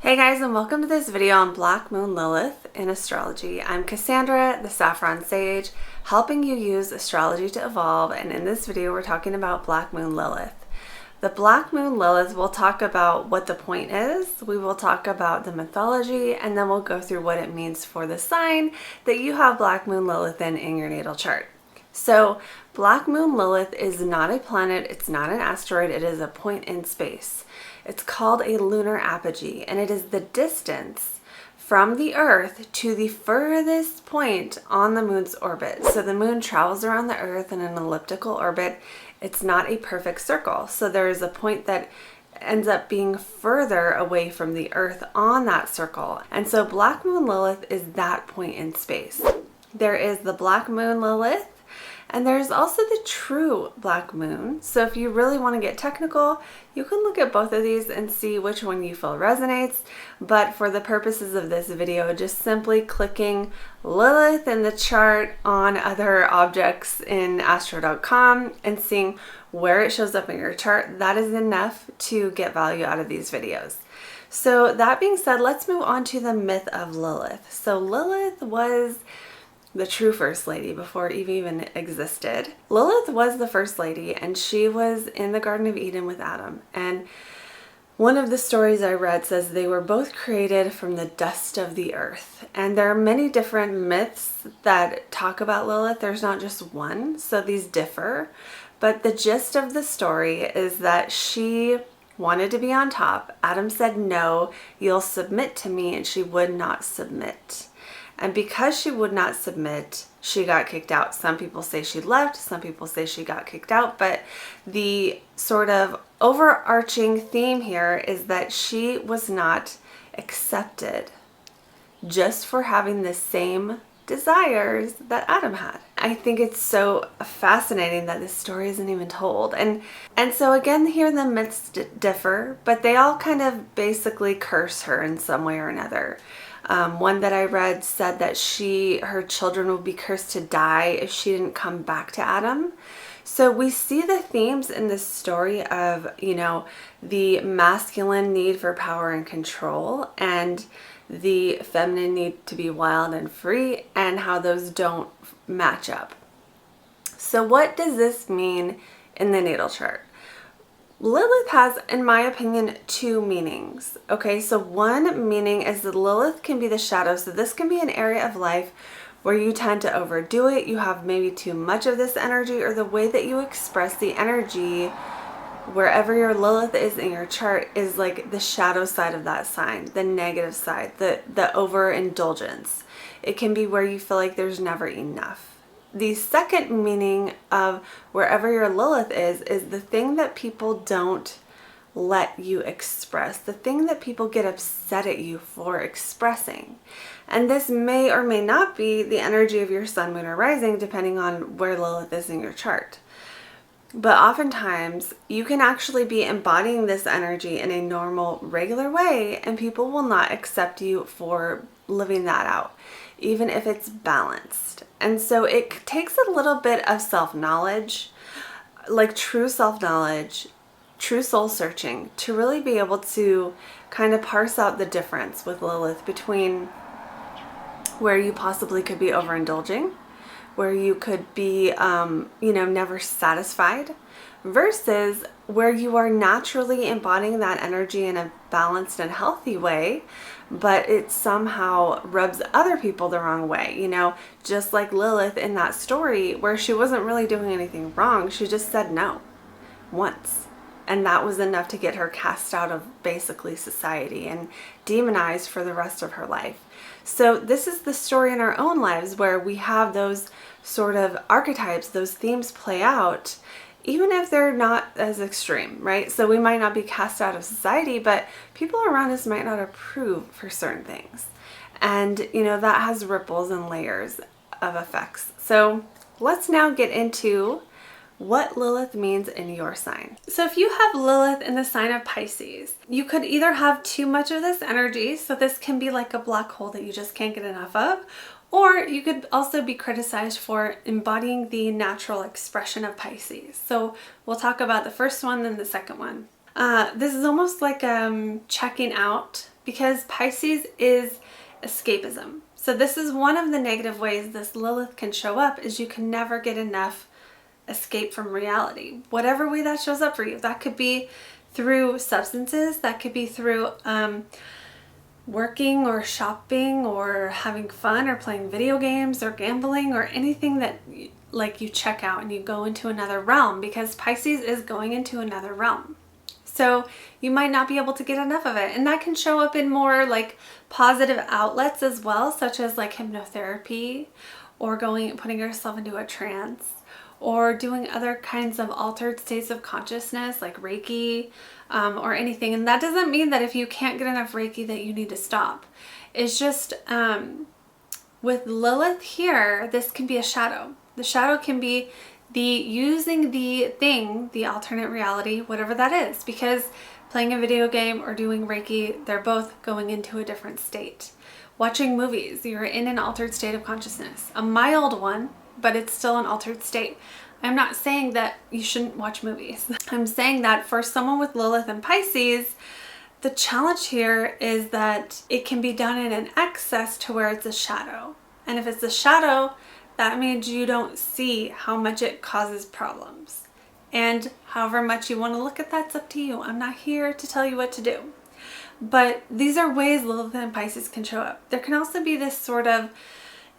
Hey guys, and welcome to this video on Black Moon Lilith in astrology. I'm Cassandra, the Saffron Sage, helping you use astrology to evolve, and in this video we're talking about Black Moon Lilith. The Black Moon Lilith, we'll talk about what the point is, we will talk about the mythology, and then we'll go through what it means for the sign that you have Black Moon Lilith in your natal chart. So Black Moon Lilith is not a planet, it's not an asteroid, it is a point in space. It's called a lunar apogee, and it is the distance from the Earth to the furthest point on the moon's orbit. So the moon travels around the Earth in an elliptical orbit. It's not a perfect circle. So there is a point that ends up being further away from the Earth on that circle. And so Black Moon Lilith is that point in space. There is the Black Moon Lilith, and there's also the true Black Moon. So if you really want to get technical, you can look at both of these and see which one you feel resonates. But for the purposes of this video, just simply clicking Lilith in the chart on other objects in astro.com and seeing where it shows up in your chart, that is enough to get value out of these videos. So that being said, let's move on to the myth of Lilith. So Lilith was the true first lady before Eve even existed. Lilith was the first lady, and she was in the Garden of Eden with Adam. And one of the stories I read says they were both created from the dust of the earth. And there are many different myths that talk about Lilith. There's not just one, so these differ. But the gist of the story is that she wanted to be on top. Adam said, "No, you'll submit to me," and she would not submit. And because she would not submit, she got kicked out. Some people say she left, some people say she got kicked out, but the sort of overarching theme here is that she was not accepted just for having the same desires that Adam had. I think it's so fascinating that this story isn't even told. And so again, here the myths differ, but they all kind of basically curse her in some way or another. One that I read said that her children would be cursed to die if she didn't come back to Adam. So we see the themes in this story of, the masculine need for power and control and the feminine need to be wild and free, and how those don't match up. So what does this mean in the natal chart? Lilith has, in my opinion, two meanings. Okay, so one meaning is that Lilith can be the shadow. So this can be an area of life where you tend to overdo it. You have maybe too much of this energy, or the way that you express the energy wherever your Lilith is in your chart is like the shadow side of that sign, the negative side, the overindulgence. It can be where you feel like there's never enough. The second meaning of wherever your Lilith is the thing that people don't let you express, the thing that people get upset at you for expressing. And this may or may not be the energy of your sun, moon, or rising, depending on where Lilith is in your chart. But oftentimes you can actually be embodying this energy in a normal, regular way, and people will not accept you for living that out, even if it's balanced. And so it takes a little bit of self-knowledge, like true self-knowledge, true soul searching, to really be able to kind of parse out the difference with Lilith between where you possibly could be overindulging, where you could be, never satisfied, versus where you are naturally embodying that energy in a balanced and healthy way, but it somehow rubs other people the wrong way, just like Lilith in that story where she wasn't really doing anything wrong. She just said no once. And that was enough to get her cast out of basically society and demonized for the rest of her life. So this is the story in our own lives where we have those sort of archetypes, those themes play out, even if they're not as extreme, right? So we might not be cast out of society, but people around us might not approve for certain things. And, that has ripples and layers of effects. So let's now get into what Lilith means in your sign. So if you have Lilith in the sign of Pisces, you could either have too much of this energy, so this can be like a black hole that you just can't get enough of, or you could also be criticized for embodying the natural expression of Pisces. So we'll talk about the first one, then the second one. This is almost like checking out, because Pisces is escapism. So this is one of the negative ways this Lilith can show up, is you can never get enough escape from reality. Whatever way that shows up for you. That could be through substances, that could be through working or shopping or having fun or playing video games or gambling or anything that like you check out and you go into another realm, because Pisces is going into another realm. So you might not be able to get enough of it. And that can show up in more like positive outlets as well, such as like hypnotherapy, or putting yourself into a trance, or doing other kinds of altered states of consciousness like Reiki, or anything. And that doesn't mean that if you can't get enough Reiki that you need to stop. It's just with Lilith here, this can be a shadow. The shadow can be using the thing, the alternate reality, whatever that is, because playing a video game or doing Reiki, they're both going into a different state. Watching movies, you're in an altered state of consciousness, a mild one, but it's still an altered state. I'm not saying that you shouldn't watch movies. I'm saying that for someone with Lilith and Pisces, the challenge here is that it can be done in an excess to where it's a shadow. And if it's a shadow, that means you don't see how much it causes problems. And however much you want to look at that's up to you. I'm not here to tell you what to do. But these are ways Lilith and Pisces can show up. There can also be this sort of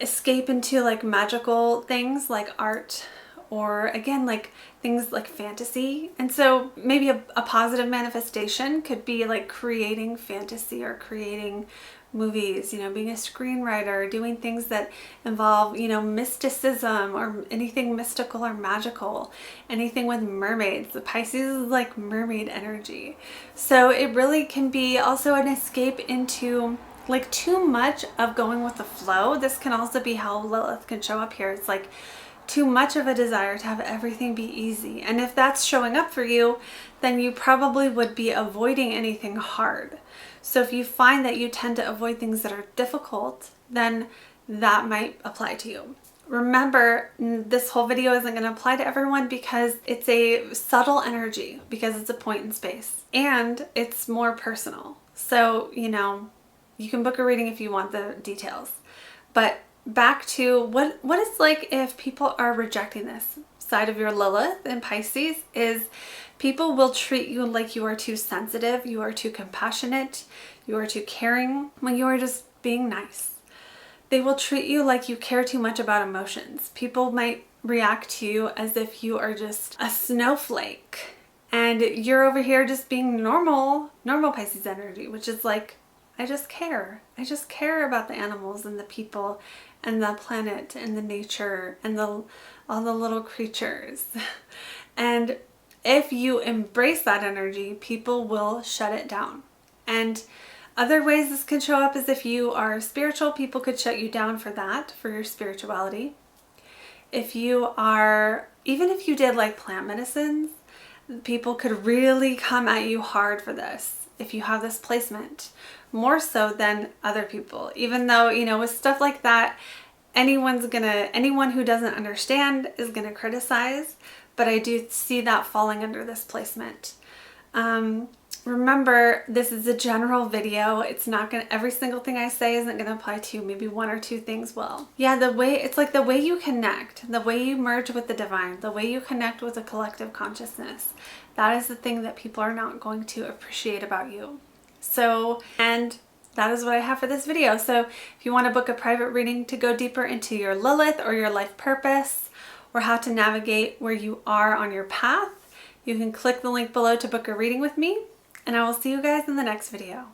escape into like magical things like art, or again like things like fantasy. And so maybe a positive manifestation could be like creating fantasy or creating movies, being a screenwriter, doing things that involve, mysticism or anything mystical or magical, anything with mermaids. The Pisces is like mermaid energy. So it really can be also an escape into like too much of going with the flow. This can also be how Lilith can show up here. It's like too much of a desire to have everything be easy. And if that's showing up for you, then you probably would be avoiding anything hard. So if you find that you tend to avoid things that are difficult, then that might apply to you. Remember, this whole video isn't going to apply to everyone because it's a subtle energy, because it's a point in space and it's more personal. So, you can book a reading if you want the details. But back to what it's like if people are rejecting this side of your Lilith in Pisces is people will treat you like you are too sensitive, you are too compassionate, you are too caring, when you are just being nice. They will treat you like you care too much about emotions. People might react to you as if you are just a snowflake and you're over here just being normal Pisces energy, which is like, I just care. I just care about the animals and the people and the planet and the nature and all the little creatures. And if you embrace that energy, people will shut it down. And other ways this can show up is if you are spiritual, people could shut you down for that, for your spirituality. If you are, even if you did like plant medicines, people could really come at you hard for this if you have this placement, more so than other people. Even though, with stuff like that, anyone who doesn't understand is gonna criticize, but I do see that falling under this placement. Remember, this is a general video. It's not gonna, every single thing I say isn't gonna apply to you. Maybe one or two things will. Yeah, it's like the way you connect, the way you merge with the divine, the way you connect with a collective consciousness. That is the thing that people are not going to appreciate about you. So, and that is what I have for this video. So if you want to book a private reading to go deeper into your Lilith or your life purpose, or how to navigate where you are on your path, you can click the link below to book a reading with me, and I will see you guys in the next video.